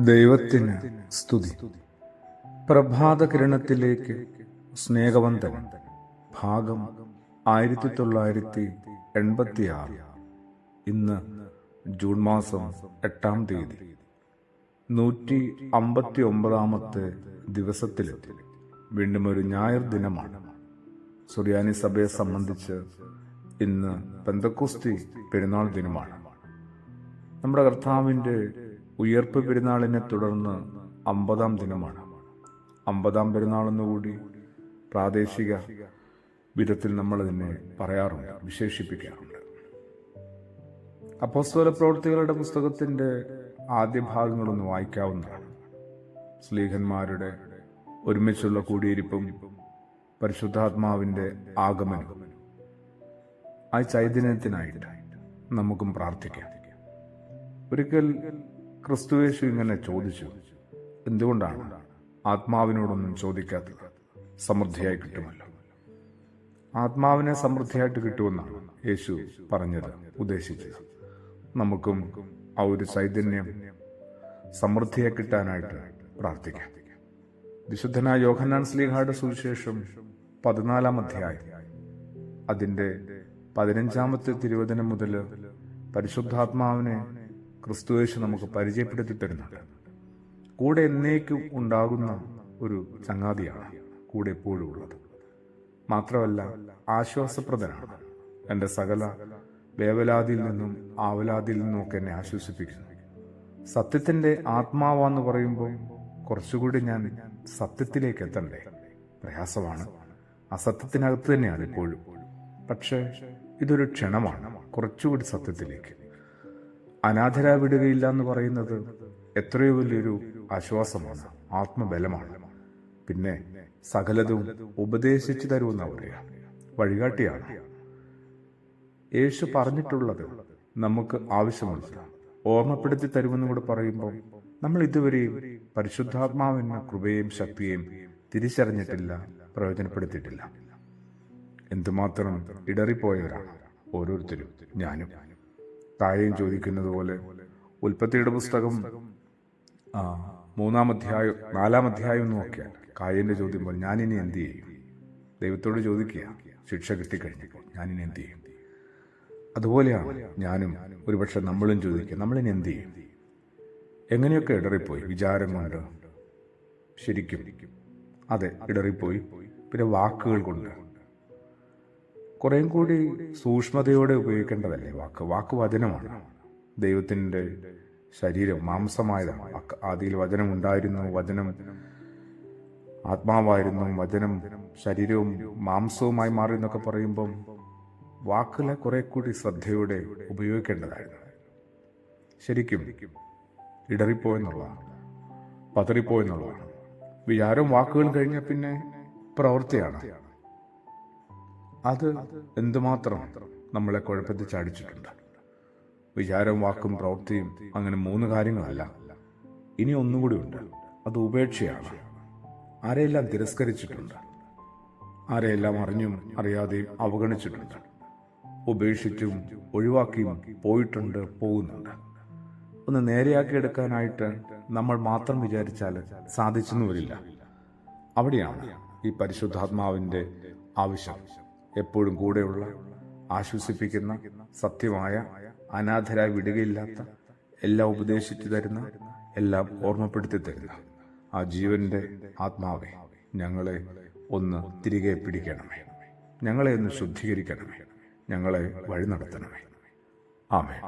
ദൈവത്തിന് സ്തുതി. പ്രഭാത കിരണത്തിലേക്ക് സ്നേഹവന്ദനം. ഭാഗം 1986. ഇന്ന് ജൂൺ മാസം 8-ാം തീയതി, 159-ാമത്തെ ദിവസത്തിലെത്തി. വീണ്ടും ഒരു ഞായർ ദിനമാണ്. സുറിയാനി സഭയെ സംബന്ധിച്ച് ഇന്ന് പെന്തക്കോസ്തി പെരുന്നാൾ ദിനമാണ്. നമ്മുടെ കർത്താവിൻ്റെ ഉയർപ്പ് പെരുന്നാളിനെ തുടർന്ന് 50-ാം ദിനമാണ്. 50-ാം പെരുന്നാളെന്നുകൂടി പ്രാദേശിക വിധത്തിൽ നമ്മളതിനെ പറയാറുണ്ട്, വിശേഷിപ്പിക്കാറുണ്ട്. അപ്പോസ്തല പ്രവൃത്തികളുടെ പുസ്തകത്തിൻ്റെ ആദ്യ ഭാഗങ്ങളൊന്ന് വായിക്കാവുന്നതാണ്. സ്ലീഹന്മാരുടെ ഒരുമിച്ചുള്ള കൂടിയിരിപ്പും പരിശുദ്ധാത്മാവിൻ്റെ ആഗമനവും. ആ ചൈതന്യത്തിനായിട്ട് നമുക്കും പ്രാർത്ഥിക്കാം. ഒരിക്കൽ ക്രിസ്തുയേശു ഇങ്ങനെ ചോദിച്ചു, എന്തുകൊണ്ടാണ് ആത്മാവിനോടൊന്നും ചോദിക്കാത്തത്? സമൃദ്ധിയായി കിട്ടുമല്ലോ. ആത്മാവിനെ സമൃദ്ധിയായിട്ട് കിട്ടുമെന്നാണ് യേശു പറഞ്ഞത്, ഉദ്ദേശിച്ചത്. നമുക്കും ആ ഒരു ചൈതന്യം സമൃദ്ധിയെ കിട്ടാനായിട്ട് പ്രാർത്ഥിക്കാം. വിശുദ്ധനായ യോഹന്നാൻ ശ്ലീഹായുടെ സുവിശേഷം 14-ാം അധ്യായം, അതിൻ്റെ 15-ാമത്തെ തിരുവചനം മുതൽ പരിശുദ്ധാത്മാവിനെ ക്രിസ്തുയേശു നമുക്ക് പരിചയപ്പെടുത്തി തരുന്നുണ്ട്. കൂടെ എന്നേക്കും ഉണ്ടാകുന്ന ഒരു ചങ്ങാതിയാണ് കൂടെ എപ്പോഴും ഉള്ളത്. മാത്രമല്ല ആശ്വാസപ്രദനാണ്. എൻ്റെ സകല വേവലാതിയിൽ നിന്നും ആവലാതിയിൽ നിന്നുമൊക്കെ എന്നെ ആശ്വസിപ്പിക്കുന്നു. സത്യത്തിൻ്റെ ആത്മാവാന്ന് പറയുമ്പോൾ കുറച്ചുകൂടി ഞാൻ സത്യത്തിലേക്ക് എത്തണ്ടേ? പ്രയാസമാണ്. ആ സത്യത്തിനകത്ത് തന്നെയാണ് എപ്പോഴും. പക്ഷേ ഇതൊരു ക്ഷണമാണ് കുറച്ചുകൂടി സത്യത്തിലേക്ക്. അനാഥരാ വിടുകയില്ല എന്ന് പറയുന്നത് എത്രയോ വലിയൊരു ആശ്വാസമാണ്, ആത്മബലമാണ്. പിന്നെ സകലതും ഉപദേശിച്ചു തരുമെന്നാ പറയുക, വഴികാട്ടിയാണ്. യേശു പറഞ്ഞിട്ടുള്ളത് നമുക്ക് ആവശ്യമുള്ളത് ഓർമ്മപ്പെടുത്തി തരുമെന്ന് കൂടെ പറയുമ്പോൾ നമ്മൾ ഇതുവരെയും പരിശുദ്ധാത്മാവെന്ന കൃപയും ശക്തിയും തിരിച്ചറിഞ്ഞിട്ടില്ല, പ്രയോജനപ്പെടുത്തിയിട്ടില്ല. എന്തുമാത്രം ഇടറിപ്പോയവരാണ് ഓരോരുത്തരും, ഞാനും. താഴെയും ചോദിക്കുന്നത് പോലെ ഉൽപ്പത്തിയുടെ പുസ്തകം 4-ാം അധ്യായം നോക്കിയാൽ കായന്റെ ചോദ്യം പോലെ, ഞാനിനി എന്ത് ചെയ്യും? ദൈവത്തോട് ചോദിക്കുക, ശിക്ഷ കിട്ടിക്കഴിഞ്ഞപ്പോൾ ഞാനിനി എന്ത് ചെയ്യും? അതുപോലെയാണ് ഞാനും, ഒരുപക്ഷെ നമ്മളും ചോദിക്കുക, നമ്മളിനി എന്ത് ചെയ്യും? എങ്ങനെയൊക്കെ ഇടറിപ്പോയി വിചാരം കൊണ്ട്. ശരിക്കും അതെ, ഇടറിപ്പോയി. പിന്നെ വാക്കുകൾ കൊണ്ട് കുറേയും കൂടി സൂക്ഷ്മതയോടെ ഉപയോഗിക്കേണ്ടതല്ലേ വാക്ക് വചനമാണ്. ദൈവത്തിൻ്റെ ശരീരം മാംസമായതാണ്. ആദിയിൽ വചനം ഉണ്ടായിരുന്നു, വചനം ആത്മാവായിരുന്നു, വചനം ശരീരവും മാംസവുമായി മാറി എന്നൊക്കെ പറയുമ്പം വാക്കുകളെ കുറെ കൂടി ശ്രദ്ധയോടെ ഉപയോഗിക്കേണ്ടതായിരുന്നു. ശരിക്കും ഇടറിപ്പോയെന്നുള്ളതാണ്, പതറിപ്പോയെന്നുള്ളതാണ്. വിചാരം വാക്കുകൾ കഴിഞ്ഞാൽ പിന്നെ പ്രവൃത്തിയാണ്. അത് എന്തുമാത്രം നമ്മളെ കുഴപ്പത്തിൽ ചാടിച്ചിട്ടുണ്ട്. വിചാരം, വാക്കും പ്രവൃത്തിയും അങ്ങനെ 3 കാര്യങ്ങളല്ല, ഇനി ഒന്നുകൂടി ഉണ്ട്. അത് ഉപേക്ഷയാണ്. ആരെയെല്ലാം തിരസ്കരിച്ചിട്ടുണ്ട്, ആരെയെല്ലാം അറിഞ്ഞും അറിയാതെയും അവഗണിച്ചിട്ടുണ്ട്, ഉപേക്ഷിച്ചും ഒഴിവാക്കിയും പോയിട്ടുണ്ട്, പോകുന്നുണ്ട്. ഒന്ന് നേരെയാക്കിയെടുക്കാനായിട്ട് നമ്മൾ മാത്രം വിചാരിച്ചാൽ സാധിച്ചെന്ന് വരില്ല. അവിടെയാണ് ഈ പരിശുദ്ധാത്മാവിൻ്റെ ആവശ്യം. എപ്പോഴും കൂടെയുള്ള, ആശ്വസിപ്പിക്കുന്ന, സത്യമായ, അനാഥരായി വിടുകയില്ലാത്ത, എല്ലാം ഉപദേശിച്ചു തരുന്ന, എല്ലാം ഓർമ്മപ്പെടുത്തി തരുന്ന ആ ജീവന്റെ ആത്മാവെ, ഞങ്ങളെ ഒന്ന് തിരികെ പിടിക്കണമേ, ഞങ്ങളെ ഒന്ന് ശുദ്ധീകരിക്കണമേ, ഞങ്ങളെ വഴി നടത്തണമേ. ആമേൻ.